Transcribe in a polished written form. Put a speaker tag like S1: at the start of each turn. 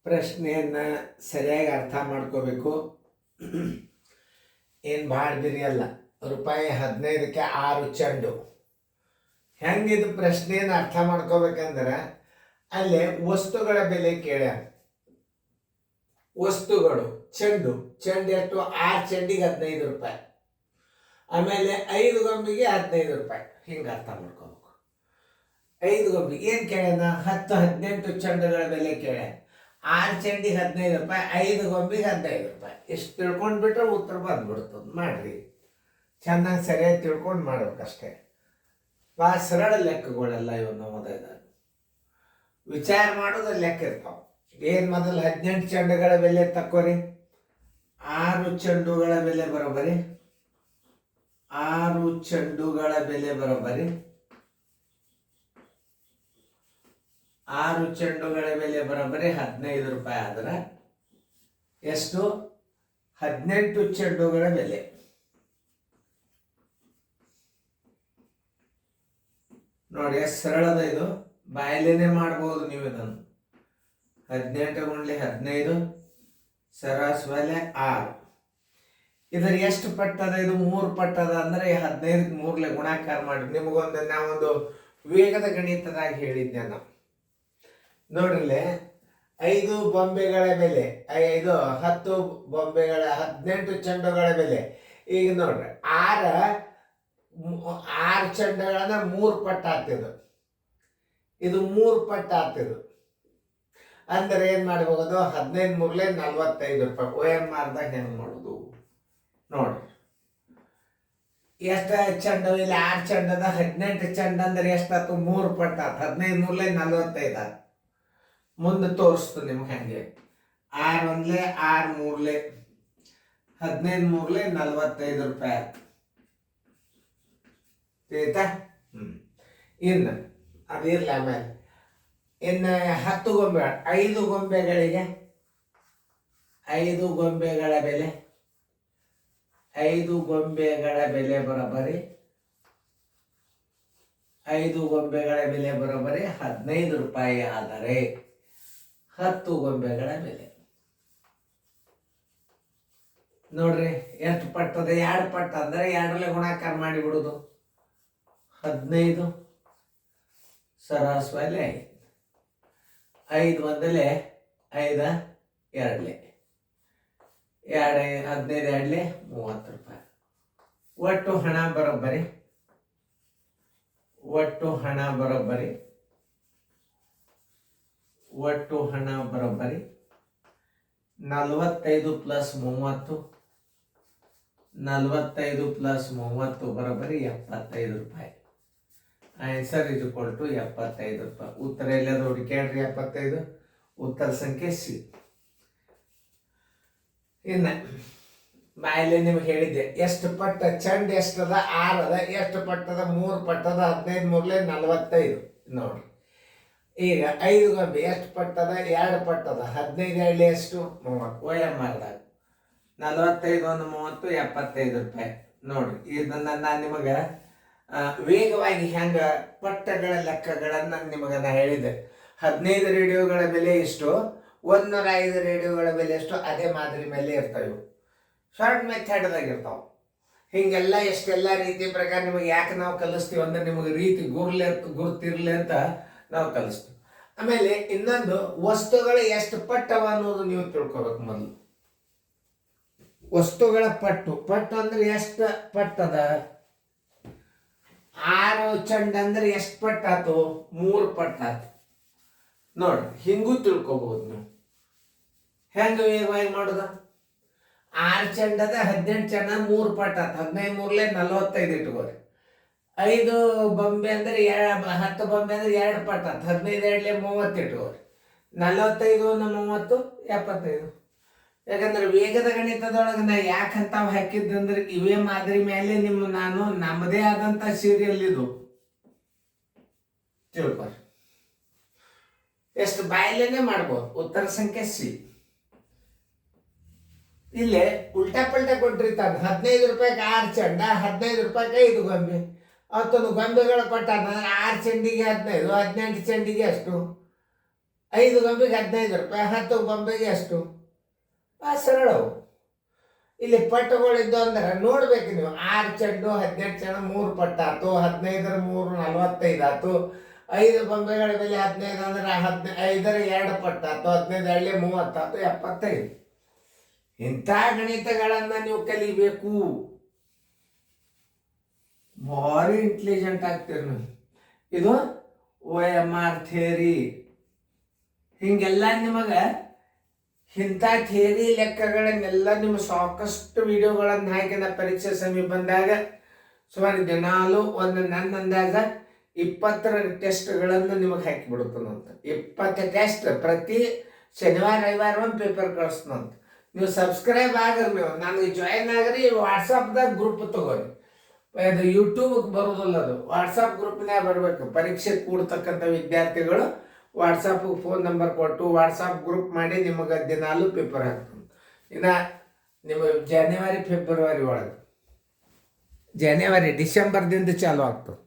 S1: ಪ್ರಶ್ನೆಯನ್ನು ಸರಿಯಾಗಿ ಅರ್ಥ ಮಾಡ್ಕೋಬೇಕು. ಏನು ಭಾಳ ಬಿರಿ ಅಲ್ಲ. ರೂಪಾಯಿ 15ಕ್ಕೆ 6 ಚೆಂಡು. ಹೆಂಗಿದು ಪ್ರಶ್ನೆಯನ್ನು ಅರ್ಥ ಮಾಡ್ಕೋಬೇಕಂದ್ರೆ ಅಲ್ಲೇ ವಸ್ತುಗಳ ಬೆಲೆ ಕೇಳ್ಯಾರ. ವಸ್ತುಗಳು ಚೆಂಡು ಎಷ್ಟು? 6 ಚೆಂಡಿಗೆ 15 ರೂಪಾಯಿ. ಆಮೇಲೆ 5 ಗೊಂಬಿಗೆ 15 ರೂಪಾಯಿ. ಹಿಂಗೆ ಅರ್ಥ ಮಾಡ್ಕೋಬೇಕು. 5 ಗೊಂಬಿಗೆ ಏನು ಕೇಳ್ಯಾನ? 10-18 ಚೆಂಡುಗಳ ಬೆಲೆ ಕೇಳ್ಯಾನ. 6 ಚೆಂಡಿಗೆ 15 ರೂಪಾಯಿ, 5 ಗೊಂಬಿಗೆ 15 ರೂಪಾಯಿ. ಇಷ್ಟು ತಿಳ್ಕೊಂಡ್ಬಿಟ್ರೆ ಉತ್ತರ ಬಂದ್ಬಿಡ್ತದೆ. ಮಾಡ್ರಿ, ಚೆನ್ನಾಗಿ ಸರಿಯಾಗಿ ತಿಳ್ಕೊಂಡು ಮಾಡ್ಬೇಕಷ್ಟೇ. ಭಾಳ ಸರಳ ಲೆಕ್ಕಗಳೆಲ್ಲ ಇವು ನಮ್ಮದಾಗ. ವಿಚಾರ ಮಾಡೋದು ಲೆಕ್ಕ ಇರ್ತಾವೆ. ಏನು ಮೊದಲು 18 ಚೆಂಡುಗಳ ಬೆಲೆ ತಕ್ಕೋರಿ. 6 ಚೆಂಡುಗಳ ಬೆಲೆ ಬರೋಬರಿ 6 ಚೆಂಡುಗಳ ಬೆಲೆ ಬರೋಬರಿ 6 ಚೆಂಡುಗಳ ಬೆಲೆ ಬರೋಬರಿ 15 ರೂಪಾಯಿ. ಆದ್ರೆ ಎಷ್ಟು? 18 ಚೆಂಡುಗಳ ಬೆಲೆ. ನೋಡಿ ಎಷ್ಟು ಸರಳದ ಇದು. ಬಾಯಲೇನೆ ಮಾಡ್ಬೋದು ನೀವು ಇದನ್ನು. 18 ಗುಂಡ್ಲೆ 15 ಸರಾಸರಿ ಬೆಲೆ 6. ಇದರ ಎಷ್ಟು ಪಟ್ಟದ? ಇದು 3 ಪಟ್ಟದ. ಅಂದ್ರೆ 15ಕ್ಕೆ 3 ಗುಣಾಕಾರ ಮಾಡಿ. ನಿಮಗೊಂದು ನಾವೊಂದು ವೇಗದ ಗಣಿತದಾಗ ಹೇಳಿದ್ದೆ ನಾವು. ನೋಡ್ರಲ್ಲೇ 5 ಬೊಂಬೆಗಳ ಬೆಲೆ 10 ಬೊಂಬೆಗಳ 18 ಚೆಂಡುಗಳ ಬೆಲೆ. ಈಗ ನೋಡ್ರಿ 6 ಚೆಂಡುಗಳನ್ನ 3 ಪಟ್ಟು ಆಗ್ತಿದ್ದು. ಇದು 3 ಪಟ್ಟು ಆಗ್ತಿದ್ದು. ಅಂದ್ರೆ ಏನ್ ಮಾಡಬಹುದು? 15 ಮೂರ್ಲೆ 45 ರೂಪಾಯಿ. OMRದಾಗ ಹೆಂಗ್ ಮಾಡುದು ನೋಡ್ರಿ. ಎಷ್ಟ ಚೆಂಡು? ಇಲ್ಲಿ 6 ಚೆಂಡದ 18 ಚೆಂಡು ಅಂದ್ರೆ ಎಷ್ಟಾಯ್ತು? 3 ಪಟ್ಟು ಆತು. 15 ಮೂರ್ಲೆ 45 ಆತು. ಮುಂದೆ ತೋರಿಸ್ತು ನಿಮ್ಗೆ ಹೆಂಗೆ. 6 ಒಂದ್ಲೆ 6 ಮೂರ್ಲೆ 15 ಮೂರ್ಲೆ 45 ರೂಪಾಯಿ ಆಯ್ತು. ತಿಳಿತಾ? ಇನ್ನು ಅದಿರ್ಲಿ. ಆಮೇಲೆ ಇನ್ನು 10 ಗೊಂಬೆ 5 ಗೊಂಬೆಗಳಿಗೆ 5 ಗೊಂಬೆಗಳ ಬೆಲೆ 5 ಗೊಂಬೆಗಳ ಬೆಲೆ ಬರೋಬರಿ 5 ಗೊಂಬೆಗಳ ಬೆಲೆ ಬರೋಬರಿ 15 ರೂಪಾಯಿ. ಆದರೆ 10 ಗೊಂಬೆಗಳ ಬೆಲೆ ನೋಡ್ರಿ ಎಷ್ಟು ಪಟ್ಟದ? 2 ಪಟ್ಟು. ಅಂದರೆ 2ರಲ್ಲಿ ಗುಣಾಕಾರ ಮಾಡಿಬಿಡುದು. 15 ಸರಾಸರಿ ಬೆಲೆ 5 ಒಂದಲೆ 5 2ಲೆ 2 15 2ಲೆ 30 ರೂಪಾಯಿ. ಒಟ್ಟು ಹಣ ಬರೋಬ್ಬರಿ 45 ಪ್ಲಸ್ 30 45 ಪ್ಲಸ್ 30 ಬರೋಬ್ಬರಿ 75 ರೂಪಾಯಿ. ಆನ್ಸರ್ ಇಸ್ ಈಕ್ವಲ್ ಟು 75 ರೂಪಾಯಿ. ಉತ್ತರ ಎಲ್ಲಾದ್ರೂ ಹುಡುಕ್ಯಾಡ್ರಿ. 75 ಉತ್ತರ ಸಂಖ್ಯೆ ಸಿ. ಇನ್ನು ಬಾಯಲ್ಲಿ ನಿಮ್ಗೆ ಹೇಳಿದ್ದೆ ಎಷ್ಟು ಪಟ್ಟ ಚೆಂಡು ಎಷ್ಟದ? 6 ಅದ. ಎಷ್ಟು ಪಟ್ಟದ? 3 ಪಟ್ಟದ. 15 ಮೂರ್ಲೆ 45 ನೋಡ್ರಿ. ಈಗ 5 ಗೊಂಬೆ ಎಷ್ಟು ಪಟ್ಟದ? 2 ಪಟ್ಟದ. 15 2ಲೆ ಎಷ್ಟು? 30. OMRದಾಗ 45 1 30 75 ರೂಪಾಯಿ. ನೋಡ್ರಿ, ಇದನ್ನ ನಾನು ನಿಮಗೆ ವೇಗವಾಗಿ ಹೆಂಗ ಪಟ್ಟಗಳ ಲೆಕ್ಕಗಳನ್ನು ನಿಮಗೆ ನಾ ಹೇಳಿದೆ. 15 ರೇಡಿಯೋಗಳ ಬೆಲೆ ಎಷ್ಟು? 105 ರೇಡಿಯೋಗಳ ಬೆಲೆ ಎಷ್ಟು? ಅದೇ ಮಾದರಿ ಮೇಲೆ ಇರ್ತಾವೆ. ಶಾರ್ಟ್ ಮೆಥಡ್ದಾಗ ಇರ್ತಾವೆ. ಹಿಂಗೆಲ್ಲ ಎಷ್ಟೆಲ್ಲ ರೀತಿ ಪ್ರಕಾರ ನಿಮಗೆ ಯಾಕೆ ನಾವು ಕಲಿಸ್ತೀವಿ ಅಂದ್ರೆ ನಿಮಗೆ ರೀತಿ ಗುರುತಿರ್ಲಿ ಅಂತ ನಾವು ಕಲಿಸ್ತೀವಿ. ಆಮೇಲೆ ಇನ್ನೊಂದು, ವಸ್ತುಗಳು ಎಷ್ಟು ಪಟ್ಟವ ಅನ್ನೋದು ನೀವು ತಿಳ್ಕೊಬೇಕು. ಮೊದಲು ವಸ್ತುಗಳ ಪಟ್ಟು ಅಂದ್ರೆ ಎಷ್ಟು ಪಟ್ಟದ? 6 ಚೆಂಡು ಅಂದ್ರೆ ಎಷ್ಟು ಪಟ್ಟಾತು? 3 ಪಟ್ಟಾತು. ನೋಡ್ರಿ, ಹಿಂಗೂ ತಿಳ್ಕೊಬಹುದು ನೀವು. ಹೆಂಗ ವೇಗವಾಗಿ ಮಾಡುದ? 6 ಚೆಂಡದ 18 ಚೆಂಡ 3 ಪಟ್ಟಾತು. 15 ಮೂರ್ಲೆ 45 ಇಟ್ಕೋರಿ. 5 ಬೊಂಬೆ ಅಂದ್ರೆ 10 ಬೊಂಬೆ ಅಂದ್ರೆ 2 ಪಟ್ಟಾತು. 15 2ಲೆ 30 ಇಟ್ಕೋರಿ. 45 30 75. ಯಾಕಂದ್ರೆ ವೇಗದ ಗಣಿತದೊಳಗೆ ನಾ ಯಾಕಂತಾವ್ ಹಾಕಿದ್ದಂದ್ರೆ ಇವೇ ಮಾದರಿ ಮೇಲೆ ನಾನು ನಮ್ಮದೇ ಆದಂತ ಸೀರಿಯಲ್ ಇದು ತಿಳ್ಕೊರಿ. ಎಷ್ಟು ಬಾಯಲ್ಲೇನೆ ಮಾಡ್ಬೋದು. ಉತ್ತರ ಸಂಖ್ಯೆ ಸಿ. ಇಲ್ಲೇ ಉಲ್ಟಾ ಪಲ್ಟಾ ಕೊಟ್ಟಿರ್ತಾನೆ. 15 ರೂಪಾಯಿಗೆ 6 ಚೆಂಡ, 15 ರೂಪಾಯಿಗೆ 5 ಗೊಂಬೆ. ಅವತ್ತೊಂದು ಗೊಂಬೆಗಳು ಕೊಟ್ಟಾನ 6 ಚೆಂಡಿಗೆ 15, 18 ಚೆಂಡಿಗೆ ಅಷ್ಟು, 5 ಗೊಂಬೆಗೆ 15 ರೂಪಾಯಿ, 10 ಗೊಂಬೆಗೆ ಅಷ್ಟು. ಸರಳವು. ಇಲ್ಲಿ ಪಟ್ಟುಗಳಿದ್ದು ಅಂದ್ರೆ ನೋಡ್ಬೇಕು ನೀವು. 6 ಚೆಂಡು 18 ಚೆಂಡು 3 ಪಟ್ಟು ಆಯ್ತು, 15 3 45 ಆಯ್ತು, 5 ಗೊಂಬೆಗಳ ಬೆಲೆ 15 ಅಂದ್ರೆ 5 2 ಪಟ್ಟು ಆಯ್ತು, 15 2 30 ಆಯ್ತು, 75. ಇಂಥ ಗಣಿತಗಳನ್ನು ನೀವು ಕಲಿಬೇಕು. ಭಾರಿ ಇಂಟೆಲಿಜೆಂಟ್ ಆಗ್ತೀರಿ ನೀವು. ಇದು OMR ಥಿಯರಿ. ಹಿಂಗೆಲ್ಲ ನಿಮಗೆ ಇಂಥ ಥಿಯರಿ ಲೆಕ್ಕಗಳನ್ನೆಲ್ಲ ನಿಮ್ಮ ಸಾಕಷ್ಟು ವಿಡಿಯೋಗಳನ್ನು ಹಾಕಿದ ಪರೀಕ್ಷೆ ಸಮೀಪ ಬಂದಾಗ ಸುಮಾರು ದಿನಾಲು ಒಂದು ನನ್ನ ಅಂದಾಜ 20 ಟೆಸ್ಟ್ಗಳನ್ನು ನಿಮಗೆ ಹಾಕಿಬಿಡುತ್ತಂತ. 20 ಟೆಸ್ಟ್ ಪ್ರತಿ ಶನಿವಾರ ರವಿವಾರ ಒಂದು ಪೇಪರ್ ಕಳಿಸ್ತಂತ. ನೀವು ಸಬ್ಸ್ಕ್ರೈಬ್ ಆಗ್ರಿ, ನೀವು ನನಗೆ ಜಾಯಿನ್ ಆಗ್ರಿ. ವಾಟ್ಸಪ್ದಾಗ ಗ್ರೂಪ್ ತಗೋರಿ. ಅದು ಯೂಟ್ಯೂಬ್ಗೆ ಬರೋದಿಲ್ಲ, ಅದು ವಾಟ್ಸಪ್ ಗ್ರೂಪ್ನಾಗ ಬರಬೇಕು. ಪರೀಕ್ಷೆ ಕೂಡ್ತಕ್ಕಂಥ ವಿದ್ಯಾರ್ಥಿಗಳು ವಾಟ್ಸಪ್ಗೆ ಫೋನ್ ನಂಬರ್ ಕೊಟ್ಟು ವಾಟ್ಸಪ್ ಗ್ರೂಪ್ ಮಾಡಿ ನಿಮಗೆ ದಿನಾಲು ಪೇಪರ್ ಹಾಕ್ತಾರೆ. ಇನ್ನು ನಿಮಗೆ ಜನವರಿ ಫೆಬ್ರವರಿ ಒಳಗೆ, ಡಿಸೆಂಬರ್ದಿಂದ ಚಾಲು ಆಗ್ತದೆ.